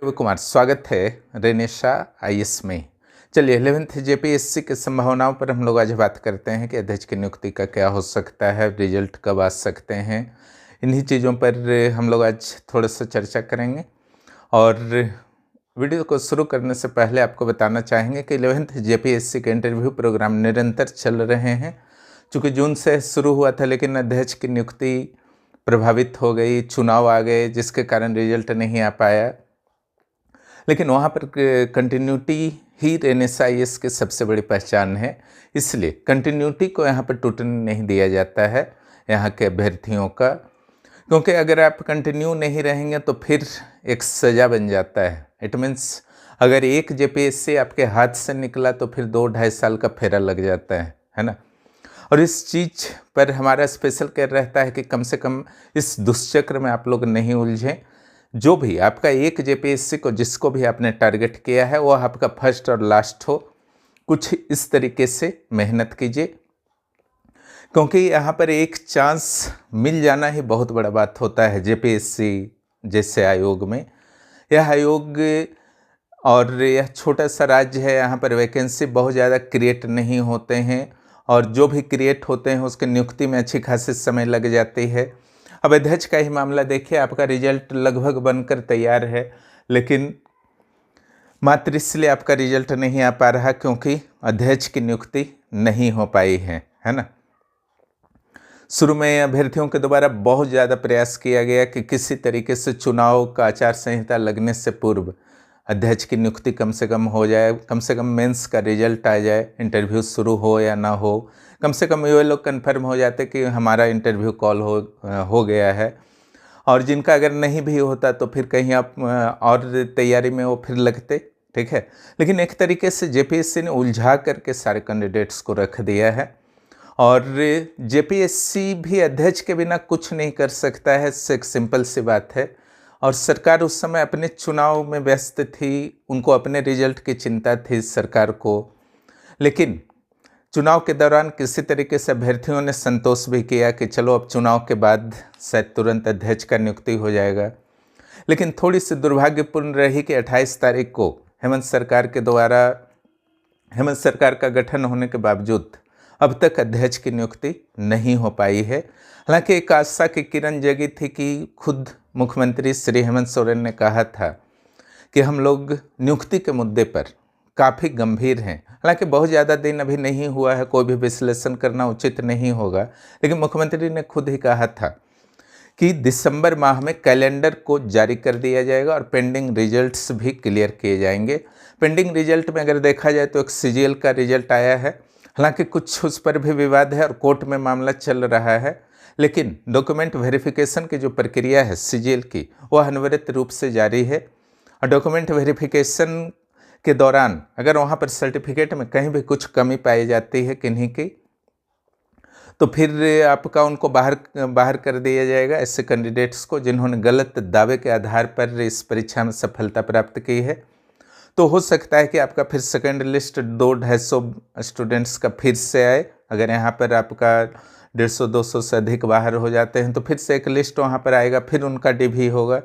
कुमार, स्वागत है Renaissance IAS में। चलिए 11th जेपीएससी की संभावनाओं पर हम लोग आज बात करते हैं कि अध्यक्ष की नियुक्ति का क्या हो सकता है, रिजल्ट कब आ सकते हैं। इन्हीं चीज़ों पर हम लोग आज थोड़ा सा चर्चा करेंगे। और वीडियो को शुरू करने से पहले आपको बताना चाहेंगे कि 11th जेपीएससी के इंटरव्यू प्रोग्राम निरंतर चल रहे हैं। चूँकि जून से शुरू हुआ था, लेकिन अध्यक्ष की नियुक्ति प्रभावित हो गई, चुनाव आ गए, जिसके कारण रिजल्ट नहीं आ पाया। लेकिन वहाँ पर कंटिन्यूटी ही रेनेशा आईएएस की सबसे बड़ी पहचान है। इसलिए कंटिन्यूटी को यहाँ पर टूटने नहीं दिया जाता है यहाँ के अभ्यर्थियों का, क्योंकि अगर आप कंटिन्यू नहीं रहेंगे तो फिर एक सज़ा बन जाता है। इट मीन्स अगर एक जेपीएससी आपके हाथ से निकला तो फिर 2-2.5 साल का फेरा लग जाता है ना। और इस चीज़ पर हमारा स्पेशल केयर रहता है कि कम से कम इस दुष्चक्र में आप लोग नहीं उलझें। जो भी आपका एक जेपीएससी को जिसको भी आपने टारगेट किया है वो आपका फर्स्ट और लास्ट हो, कुछ इस तरीके से मेहनत कीजिए, क्योंकि यहाँ पर एक चांस मिल जाना ही बहुत बड़ा बात होता है जेपीएससी जैसे आयोग में। यह आयोग और यह छोटा सा राज्य है, यहाँ पर वैकेंसी बहुत ज़्यादा क्रिएट नहीं होते हैं, और जो भी क्रिएट होते हैं उसके नियुक्ति में अच्छी खासी समय लग जाती है। अब अध्यक्ष का ही मामला देखिए, आपका रिजल्ट लगभग बनकर तैयार है, लेकिन मात्र इसलिए आपका रिजल्ट नहीं आ पा रहा क्योंकि अध्यक्ष की नियुक्ति नहीं हो पाई है ना। शुरू में अभ्यर्थियों के द्वारा बहुत ज़्यादा प्रयास किया गया कि किसी तरीके से चुनाव का आचार संहिता लगने से पूर्व अध्यक्ष की नियुक्ति कम से कम हो जाए, कम से कम मेंस का रिजल्ट आ जाए, इंटरव्यू शुरू हो या ना हो, कम से कम ये लोग कन्फर्म हो जाते कि हमारा इंटरव्यू कॉल हो गया है। और जिनका अगर नहीं भी होता तो फिर कहीं आप और तैयारी में वो फिर लगते, ठीक है। लेकिन एक तरीके से जेपीएससी ने उलझा करके सारे कैंडिडेट्स को रख दिया है, और जेपीएससी भी अध्यक्ष के बिना कुछ नहीं कर सकता है, एक सिंपल सी बात है। और सरकार उस समय अपने चुनाव में व्यस्त थी, उनको अपने रिजल्ट की चिंता थी सरकार को। लेकिन चुनाव के दौरान किसी तरीके से अभ्यर्थियों ने संतोष भी किया कि चलो अब चुनाव के बाद शायद तुरंत अध्यक्ष का नियुक्ति हो जाएगा। लेकिन थोड़ी सी दुर्भाग्यपूर्ण रही कि 28 तारीख को हेमंत सरकार का गठन होने के बावजूद अब तक अध्यक्ष की नियुक्ति नहीं हो पाई है। हालांकि एक आशा की किरण जगी थी कि खुद मुख्यमंत्री श्री हेमंत सोरेन ने कहा था कि हम लोग नियुक्ति के मुद्दे पर काफ़ी गंभीर हैं। हालांकि बहुत ज़्यादा दिन अभी नहीं हुआ है, कोई भी विश्लेषण करना उचित नहीं होगा, लेकिन मुख्यमंत्री ने खुद ही कहा था कि दिसंबर माह में कैलेंडर को जारी कर दिया जाएगा और पेंडिंग रिजल्ट्स भी क्लियर किए जाएंगे। पेंडिंग रिजल्ट में अगर देखा जाए तो एक सीजीएल का रिजल्ट आया है, हालांकि कुछ उस पर भी विवाद है और कोर्ट में मामला चल रहा है, लेकिन डॉक्यूमेंट वेरिफिकेशन की जो प्रक्रिया है सीजीएल की, वह अनवरत रूप से जारी है। और डॉक्यूमेंट वेरिफिकेशन के दौरान अगर वहाँ पर सर्टिफिकेट में कहीं भी कुछ कमी पाई जाती है किन्हीं की, तो फिर आपका उनको बाहर कर दिया जाएगा, ऐसे कैंडिडेट्स को जिन्होंने गलत दावे के आधार पर इस परीक्षा में सफलता प्राप्त की है। तो हो सकता है कि आपका फिर सेकेंड लिस्ट 200-250 स्टूडेंट्स का फिर से आए। अगर यहाँ पर आपका 150-200 से अधिक बाहर हो जाते हैं तो फिर से एक लिस्ट वहाँ पर आएगा, फिर उनका डिवी होगा,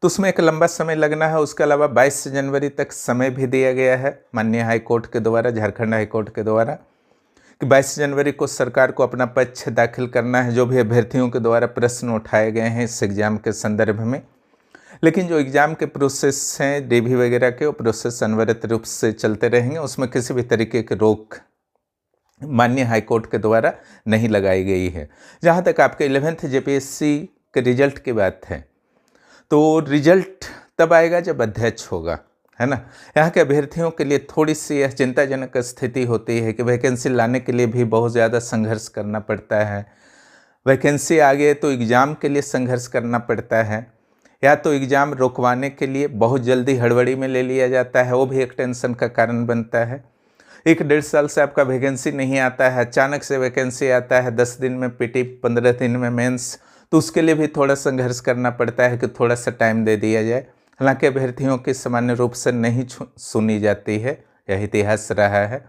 तो उसमें एक लंबा समय लगना है। उसके अलावा 22 जनवरी तक समय भी दिया गया है माननीय हाईकोर्ट के द्वारा, झारखंड हाईकोर्ट के द्वारा, कि 22 जनवरी को सरकार को अपना पक्ष दाखिल करना है जो भी अभ्यर्थियों के द्वारा प्रश्न उठाए गए हैं इस एग्ज़ाम के संदर्भ में। लेकिन जो एग्ज़ाम के प्रोसेस हैं डिवी वगैरह के, वो प्रोसेस अनवरत रूप से चलते रहेंगे, उसमें किसी भी तरीके की रोक माननीय हाईकोर्ट के द्वारा नहीं लगाई गई है। जहाँ तक आपके 11th जेपीएससी के रिजल्ट की बात है, तो रिजल्ट तब आएगा जब अध्यक्ष होगा, है ना। यहाँ के अभ्यर्थियों के लिए थोड़ी सी यह चिंताजनक स्थिति होती है कि वैकेंसी लाने के लिए भी बहुत ज़्यादा संघर्ष करना पड़ता है। वैकेंसी आ गई तो एग्ज़ाम के लिए संघर्ष करना पड़ता है, या तो एग्ज़ाम रोकवाने के लिए बहुत जल्दी हड़बड़ी में ले लिया जाता है, वो भी एक टेंशन का कारण बनता है। 1-1.5 साल से आपका वैकेंसी नहीं आता है, अचानक से वैकेंसी आता है, 10 दिन में पीटी, 15 दिन में मेंस, तो उसके लिए भी थोड़ा संघर्ष करना पड़ता है कि थोड़ा सा टाइम दे दिया जाए। हालांकि अभ्यर्थियों की सामान्य रूप से नहीं सुनी जाती है, यह इतिहास रहा है,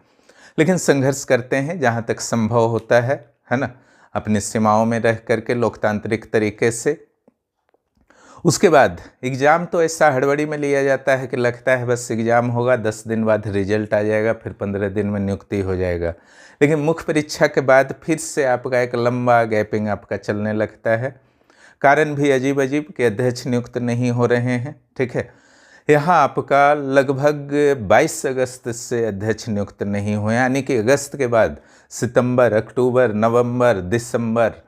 लेकिन संघर्ष करते हैं जहाँ तक संभव होता है ना, अपनी सीमाओं में रह करके लोकतांत्रिक तरीके से। उसके बाद एग्ज़ाम तो ऐसा हड़बड़ी में लिया जाता है कि लगता है बस एग्ज़ाम होगा, 10 दिन बाद रिजल्ट आ जाएगा, फिर 15 दिन में नियुक्ति हो जाएगा। लेकिन मुख्य परीक्षा के बाद फिर से आपका एक लंबा गैपिंग आपका चलने लगता है। कारण भी अजीब अजीब कि अध्यक्ष नियुक्त नहीं हो रहे हैं, ठीक है। यहाँ आपका लगभग 22 अगस्त से अध्यक्ष नियुक्त नहीं हुए, यानी कि अगस्त के बाद सितंबर, अक्टूबर, नवंबर, दिसंबर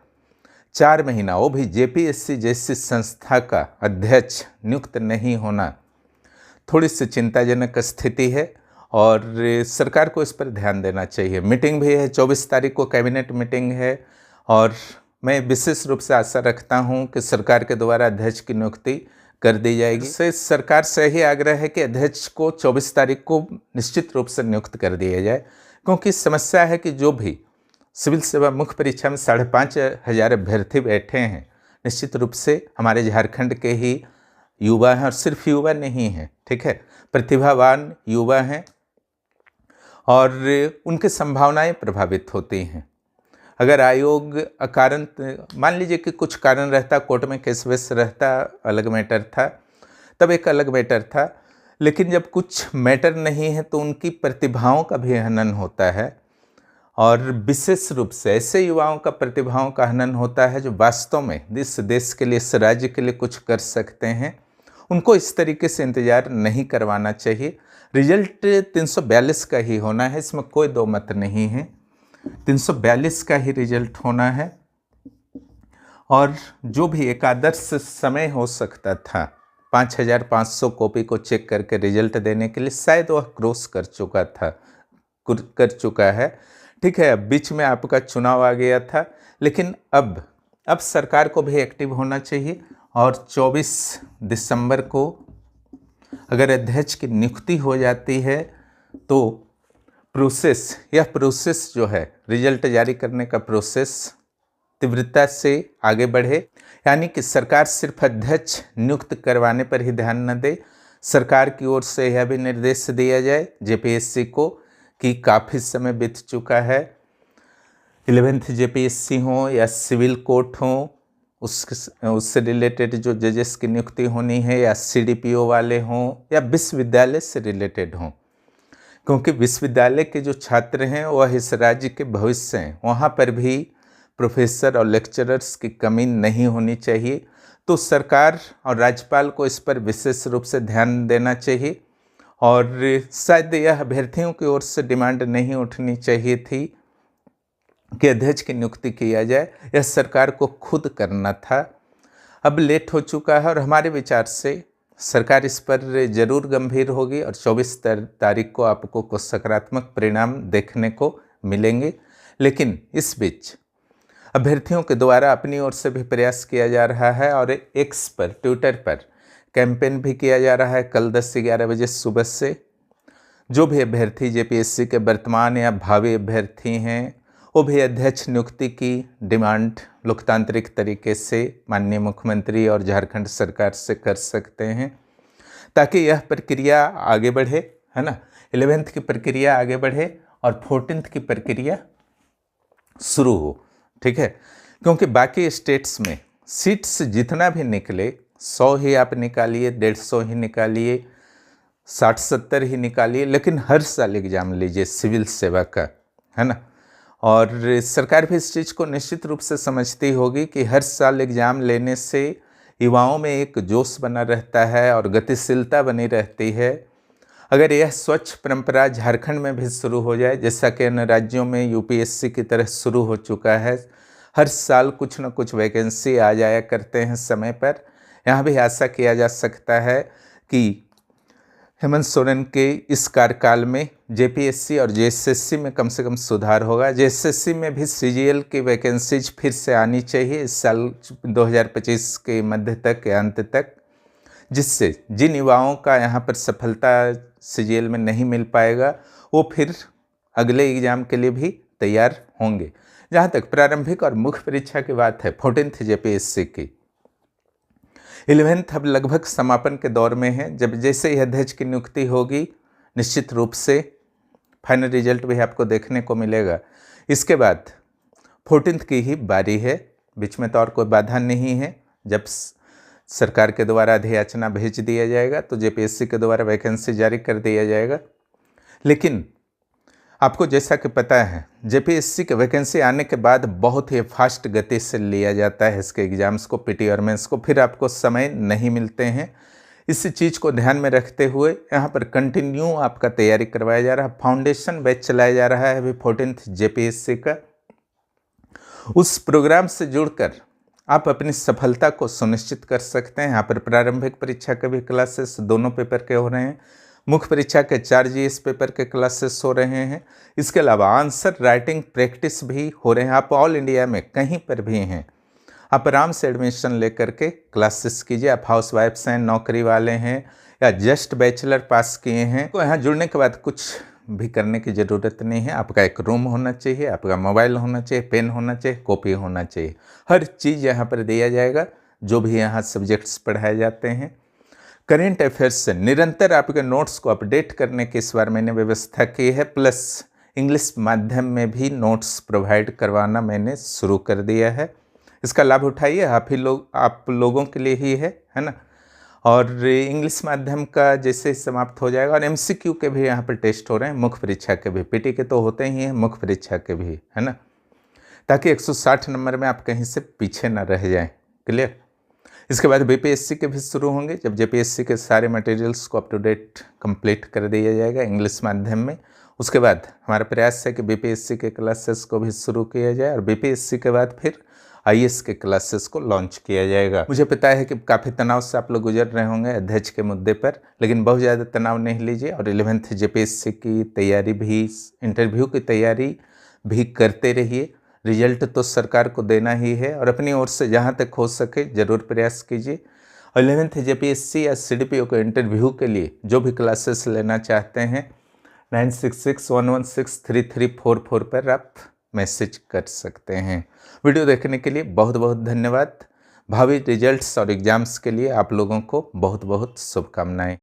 4 महीना, वो भी जेपीएससी जैसी संस्था का अध्यक्ष नियुक्त नहीं होना थोड़ी सी चिंताजनक स्थिति है और सरकार को इस पर ध्यान देना चाहिए। मीटिंग भी है, 24 तारीख को कैबिनेट मीटिंग है और मैं विशेष रूप से आशा रखता हूं कि सरकार के द्वारा अध्यक्ष की नियुक्ति कर दी जाएगी। से सरकार से ही आग्रह है कि अध्यक्ष को 24 तारीख को निश्चित रूप से नियुक्त कर दिया जाए, क्योंकि समस्या है कि जो भी सिविल सेवा मुख्य परीक्षा में 5,500 अभ्यर्थी बैठे हैं, निश्चित रूप से हमारे झारखंड के ही युवा हैं और सिर्फ युवा नहीं हैं, ठीक है, प्रतिभावान युवा हैं और उनकी संभावनाएं प्रभावित होती हैं। अगर आयोग अकारण, मान लीजिए कि कुछ कारण रहता, कोर्ट में केस वेस रहता, अलग मैटर था, तब एक अलग मैटर था। लेकिन जब कुछ मैटर नहीं है तो उनकी प्रतिभाओं का भी हनन होता है और विशेष रूप से ऐसे युवाओं का प्रतिभाओं का हनन होता है जो वास्तव में इस देश के लिए, इस राज्य के लिए कुछ कर सकते हैं। उनको इस तरीके से इंतज़ार नहीं करवाना चाहिए। रिजल्ट 342 का ही होना है, इसमें कोई दो मत नहीं है। 342 का ही रिजल्ट होना है और जो भी एक आदर्श समय हो सकता था 5,500 कॉपी को चेक करके रिजल्ट देने के लिए, शायद वह क्रॉस कर चुका है, ठीक है। अब बीच में आपका चुनाव आ गया था, लेकिन अब सरकार को भी एक्टिव होना चाहिए और 24 दिसंबर को अगर अध्यक्ष की नियुक्ति हो जाती है तो प्रोसेस जो है, रिजल्ट जारी करने का प्रोसेस तीव्रता से आगे बढ़े। यानी कि सरकार सिर्फ अध्यक्ष नियुक्त करवाने पर ही ध्यान न दे, सरकार की ओर से यह भी निर्देश दिया जाए जेपीएससी को कि काफ़ी समय बीत चुका है, 11th जेपीएससी हो या सिविल कोर्ट हो, उससे रिलेटेड जो जजेस की नियुक्ति होनी है, या सीडीपीओ वाले हों या विश्वविद्यालय से रिलेटेड हों, क्योंकि विश्वविद्यालय के जो छात्र हैं वह इस राज्य के भविष्य हैं, वहाँ पर भी प्रोफेसर और लेक्चरर्स की कमी नहीं होनी चाहिए। तो सरकार और राज्यपाल को इस पर विशेष रूप से ध्यान देना चाहिए और शायद यह अभ्यर्थियों की ओर से डिमांड नहीं उठनी चाहिए थी कि अध्यक्ष की नियुक्ति किया जाए, यह सरकार को खुद करना था। अब लेट हो चुका है और हमारे विचार से सरकार इस पर जरूर गंभीर होगी और 24 तारीख को आपको कुछ सकारात्मक परिणाम देखने को मिलेंगे। लेकिन इस बीच अभ्यर्थियों के द्वारा अपनी ओर से भी प्रयास किया जा रहा है और एक्स पर, ट्विटर पर कैंपेन भी किया जा रहा है। कल 10 से 11 बजे सुबह से जो भी अभ्यर्थी जेपीएससी के वर्तमान या भावी अभ्यर्थी हैं, वो भी अध्यक्ष नियुक्ति की डिमांड लोकतांत्रिक तरीके से माननीय मुख्यमंत्री और झारखंड सरकार से कर सकते हैं, ताकि यह प्रक्रिया आगे बढ़े, है ना। 11th की प्रक्रिया आगे बढ़े और 14th की प्रक्रिया शुरू हो, ठीक है। क्योंकि बाकी स्टेट्स में सीट्स जितना भी निकले, 100 ही आप निकालिए, 150 ही निकालिए, 60-70 ही निकालिए, लेकिन हर साल एग्जाम लीजिए सिविल सेवा का, है ना। और सरकार भी इस चीज़ को निश्चित रूप से समझती होगी कि हर साल एग्ज़ाम लेने से युवाओं में एक जोश बना रहता है और गतिशीलता बनी रहती है। अगर यह स्वच्छ परंपरा झारखंड में भी शुरू हो जाए, जैसा कि अन्य राज्यों में यूपीएससी की तरह शुरू हो चुका है, हर साल कुछ न कुछ वैकेंसी आ जाया करते हैं समय पर, यहाँ भी आशा किया जा सकता है कि हेमंत सोरेन के इस कार्यकाल में जेपीएससी और जेएसएससी में कम से कम सुधार होगा। जेएसएससी में भी सीजीएल की वैकेंसीज फिर से आनी चाहिए इस साल 2025 के मध्य तक या अंत तक, जिससे जिन युवाओं का यहाँ पर सफलता सीजीएल में नहीं मिल पाएगा वो फिर अगले एग्जाम के लिए भी तैयार होंगे। जहाँ तक प्रारंभिक और मुख्य परीक्षा की बात है 14th जेपीएससी की, 11th अब लगभग समापन के दौर में है। जब जैसे ही अध्यक्ष की नियुक्ति होगी, निश्चित रूप से फाइनल रिजल्ट भी आपको देखने को मिलेगा। इसके बाद 14th की ही बारी है, बीच में तो और कोई बाधा नहीं है। जब सरकार के द्वारा अधियाचना भेज दिया जाएगा, तो जेपीएससी के द्वारा वैकेंसी जारी कर दिया जाएगा। लेकिन आपको जैसा कि पता है, जेपीएससी के वैकेंसी आने के बाद बहुत ही फास्ट गति से लिया जाता है इसके एग्ज़ाम्स को, पीटी और मेंस को, फिर आपको समय नहीं मिलते हैं। इस चीज़ को ध्यान में रखते हुए यहाँ पर कंटिन्यू आपका तैयारी करवाया जा रहा है। फाउंडेशन बैच चलाया जा रहा है अभी 14th जेपीएससी का। उस प्रोग्राम से जुड़कर आप अपनी सफलता को सुनिश्चित कर सकते हैं। यहाँ पर प्रारंभिक परीक्षा के भी क्लासेस दोनों पेपर के हो रहे हैं, मुख्य परीक्षा के 4 जीएस पेपर के क्लासेस हो रहे हैं। इसके अलावा आंसर राइटिंग प्रैक्टिस भी हो रहे हैं। आप ऑल इंडिया में कहीं पर भी हैं, आप आराम से एडमिशन लेकर के क्लासेस कीजिए। आप हाउस वाइफ्स हैं, नौकरी वाले हैं, या जस्ट बैचलर पास किए हैं, तो यहाँ जुड़ने के बाद कुछ भी करने की ज़रूरत नहीं है। आपका एक रूम होना चाहिए, आपका मोबाइल होना चाहिए, पेन होना चाहिए, कॉपी होना चाहिए। हर चीज़ यहाँ पर दिया जाएगा, जो भी यहाँ सब्जेक्ट्स पढ़ाए जाते हैं। करेंट अफेयर्स से निरंतर आपके नोट्स को अपडेट करने की इस बार मैंने व्यवस्था की है, प्लस इंग्लिश माध्यम में भी नोट्स प्रोवाइड करवाना मैंने शुरू कर दिया है। इसका लाभ उठाइए, आप लोगों के लिए ही है ना। और इंग्लिश माध्यम का जैसे ही समाप्त हो जाएगा, और एमसीक्यू के भी यहाँ पर टेस्ट हो रहे हैं, मुख्य परीक्षा के भी, पीटी के तो होते ही हैं, मुख्य परीक्षा के भी, है ना, ताकि 160 नंबर में आप कहीं से पीछे ना रह जाएं। क्लियर। इसके बाद बीपीएससी के भी शुरू होंगे, जब जेपीएससी के सारे मटेरियल्स को अप टू डेट कंप्लीट कर दिया जाएगा इंग्लिश माध्यम में। उसके बाद हमारा प्रयास है कि बीपीएससी के क्लासेस को भी शुरू किया जाए, और बीपीएससी के बाद फिर आईएएस के क्लासेस को लॉन्च किया जाएगा। मुझे पता है कि काफ़ी तनाव से आप लोग गुजर रहे होंगे अध्यक्ष के मुद्दे पर, लेकिन बहुत ज़्यादा तनाव नहीं लीजिए, और 11th जेपीएससी की तैयारी भी, इंटरव्यू की तैयारी भी करते रहिए। रिजल्ट तो सरकार को देना ही है, और अपनी ओर से जहाँ तक हो सके ज़रूर प्रयास कीजिए। 11th जेपीएससी या सीडीपीओ के इंटरव्यू के लिए जो भी क्लासेस लेना चाहते हैं, 9661163344 पर आप मैसेज कर सकते हैं। वीडियो देखने के लिए बहुत बहुत धन्यवाद। भावी रिजल्ट्स और एग्ज़ाम्स के लिए आप लोगों को बहुत बहुत शुभकामनाएं।